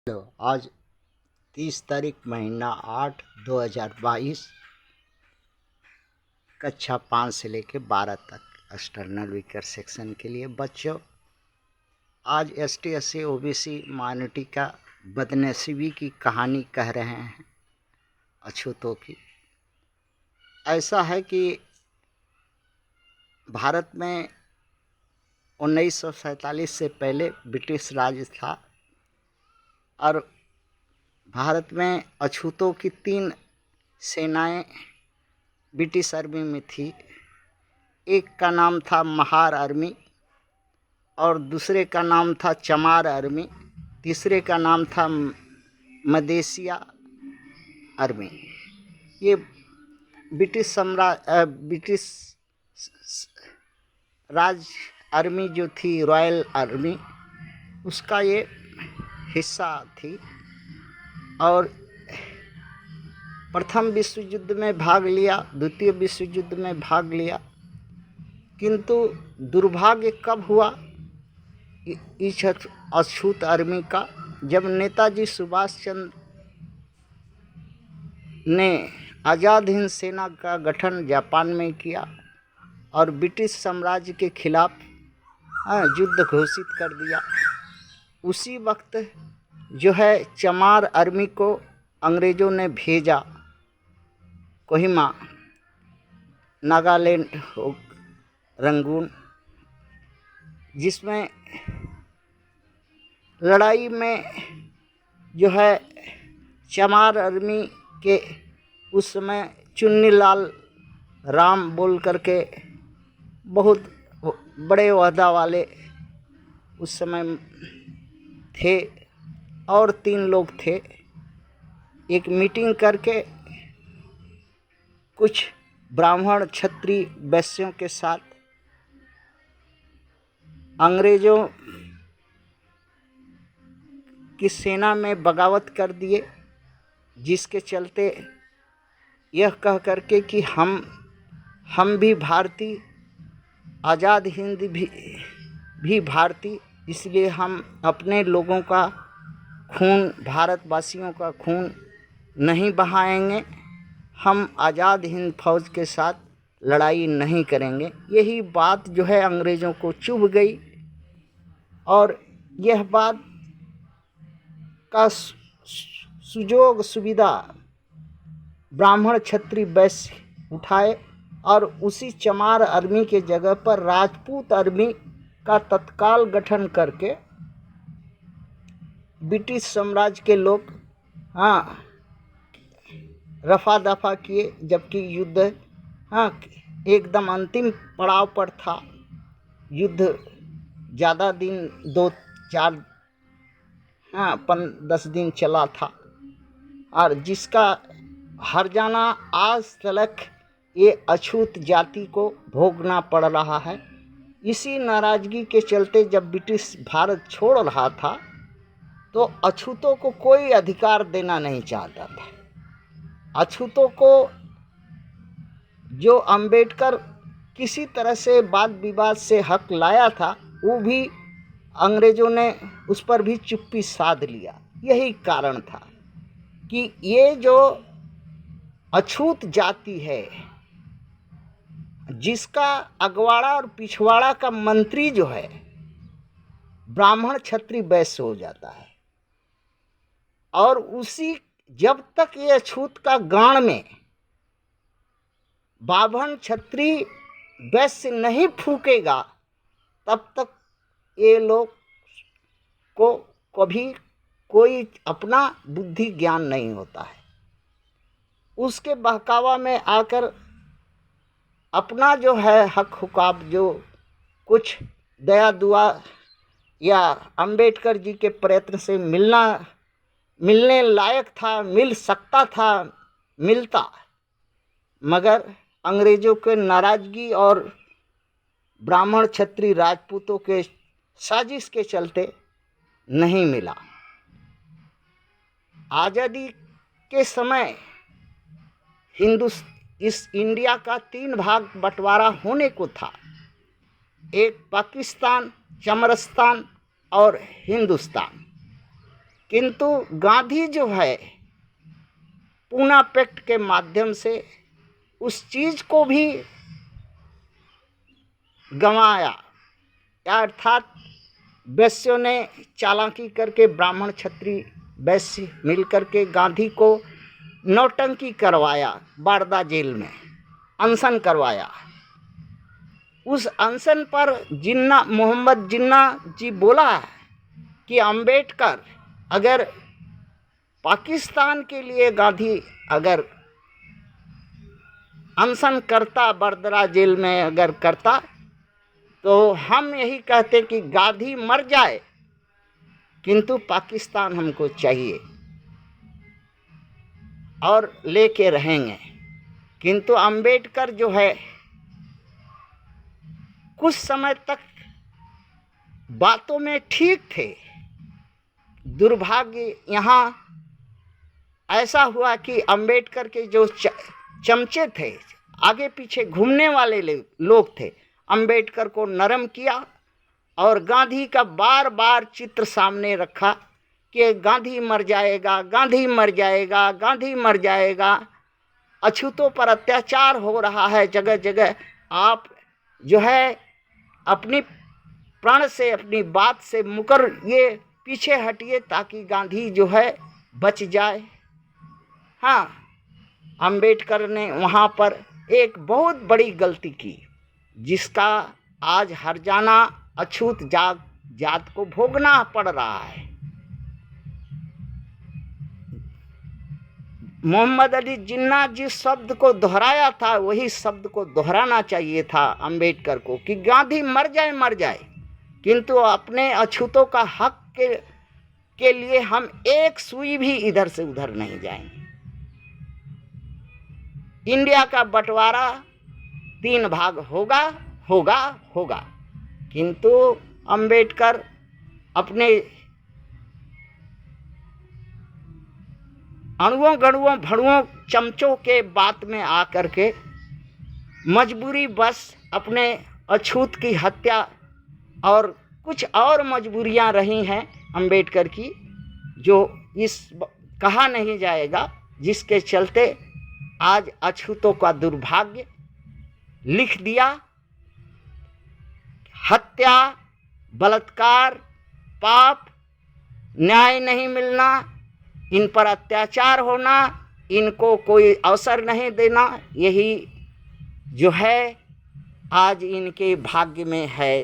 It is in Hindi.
हेलो। आज 30 तारीख महीना 8 2022 कक्षा 5 से लेकर 12 तक एक्सटर्नल वीकर सेक्शन के लिए बच्चों, आज ST SC OBC माइनॉरिटी का बदनसीबी की कहानी कह रहे हैं अछूतों की। ऐसा है कि भारत में 1947 से पहले ब्रिटिश राज था और भारत में अछूतों की 3 सेनाएं ब्रिटिश आर्मी में थी। एक का नाम था महार आर्मी और दूसरे का नाम था चमार आर्मी, तीसरे का नाम था मदेशिया आर्मी। ये ब्रिटिश राज आर्मी जो थी, रॉयल आर्मी, उसका ये हिस्सा थी और प्रथम विश्व युद्ध में भाग लिया, द्वितीय विश्व युद्ध में भाग लिया। किंतु दुर्भाग्य कब हुआ इस अछूत आर्मी का, जब नेताजी सुभाष चंद्र ने आज़ाद हिंद सेना का गठन जापान में किया और ब्रिटिश साम्राज्य के खिलाफ युद्ध घोषित कर दिया। उसी वक्त जो है चमार आर्मी को अंग्रेज़ों ने भेजा कोहिमा, नागालैंड, रंगून, जिसमें लड़ाई में जो है चमार आर्मी के उस समय चुन्नीलाल राम बोल करके बहुत बड़े ओहदा वाले उस समय थे और 3 लोग थे। एक मीटिंग करके कुछ ब्राह्मण क्षत्रिय वैश्यों के साथ अंग्रेज़ों की सेना में बगावत कर दिए, जिसके चलते यह कह करके कि हम भी भारतीय, आज़ाद हिंद भी भारतीय, इसलिए हम अपने लोगों का खून, भारतवासियों का खून नहीं बहाएंगे, हम आज़ाद हिंद फौज के साथ लड़ाई नहीं करेंगे। यही बात जो है अंग्रेज़ों को चुभ गई और यह बात का सुजोग सुविधा ब्राह्मण क्षत्रिय वैश्य उठाए और उसी चमार आर्मी के जगह पर राजपूत आर्मी का तत्काल गठन करके ब्रिटिश साम्राज्य के लोग रफा दफा किए, जबकि युद्ध एकदम अंतिम पड़ाव पर था। युद्ध ज़्यादा दिन 2-4 10 दिन चला था और जिसका हर्जाना आज तक ये अछूत जाति को भोगना पड़ रहा है। इसी नाराज़गी के चलते जब ब्रिटिश भारत छोड़ रहा था तो अछूतों को कोई अधिकार देना नहीं चाहता था। अछूतों को जो अंबेडकर किसी तरह से वाद विवाद से हक लाया था, वो भी अंग्रेज़ों ने उस पर भी चुप्पी साध लिया। यही कारण था कि ये जो अछूत जाति है, जिसका अगवाड़ा और पिछवाड़ा का मंत्री जो है ब्राह्मण क्षत्रिय वैश्य हो जाता है, और उसी जब तक ये अछूत का गांव में ब्राह्मण क्षत्रिय वैश्य नहीं फूकेगा, तब तक ये लोग को कभी कोई अपना बुद्धि ज्ञान नहीं होता है। उसके बहकावा में आकर अपना जो है हक हुकाम, जो कुछ दया दुआ या अंबेडकर जी के प्रयत्न से मिलने लायक था, मिल सकता था, मिलता, मगर अंग्रेज़ों के नाराज़गी और ब्राह्मण क्षत्रिय राजपूतों के साजिश के चलते नहीं मिला। आज़ादी के समय इस इंडिया का 3 भाग बंटवारा होने को था। एक पाकिस्तान, चमरस्तान और हिंदुस्तान। किंतु गांधी जो है पूना पैक्ट के माध्यम से उस चीज को भी गंवाया, अर्थात वैश्यों ने चालाकी करके, ब्राह्मण क्षत्रिय वैश्य मिलकर के गांधी को नौटंकी करवाया, बारदा जेल में अनशन करवाया। उस अनशन पर जिन्ना मोहम्मद जिन्ना जी बोला है कि अंबेडकर अगर पाकिस्तान के लिए गांधी अगर अनशन करता, बरदरा जेल में अगर करता, तो हम यही कहते कि गांधी मर जाए किंतु पाकिस्तान हमको चाहिए और लेके रहेंगे। किंतु अंबेडकर जो है कुछ समय तक बातों में ठीक थे। दुर्भाग्य यहाँ ऐसा हुआ कि अंबेडकर के जो चमचे थे, आगे पीछे घूमने वाले लोग थे, अंबेडकर को नरम किया और गांधी का बार बार चित्र सामने रखा कि गांधी मर जाएगा, गांधी मर जाएगा, गांधी मर जाएगा। अछूतों पर अत्याचार हो रहा है जगह जगह। आप जो है अपनी प्राण से, अपनी बात से मुकर ये पीछे हटिए ताकि गांधी जो है बच जाए। हाँ, अंबेडकर ने वहाँ पर एक बहुत बड़ी गलती की जिसका आज हर्जाना अछूत जात को भोगना पड़ रहा है। मोहम्मद अली जिन्ना जिस शब्द को दोहराया था वही शब्द को दोहराना चाहिए था अंबेडकर को कि गांधी मर जाए, किंतु अपने अछूतों का हक के लिए हम एक सुई भी इधर से उधर नहीं जाएंगे। इंडिया का बंटवारा 3 भाग होगा, किंतु अंबेडकर अपने अणुओं गणुओं भड़ुओं चमचों के बात में आकर के मजबूरी बस अपने अछूत की हत्या और कुछ और मजबूरियां रही हैं अंबेडकर की जो इस कहा नहीं जाएगा, जिसके चलते आज अछूतों का दुर्भाग्य लिख दिया। हत्या, बलात्कार, पाप, न्याय नहीं मिलना, इन पर अत्याचार होना, इनको कोई अवसर नहीं देना, यही जो है आज इनके भाग्य में है।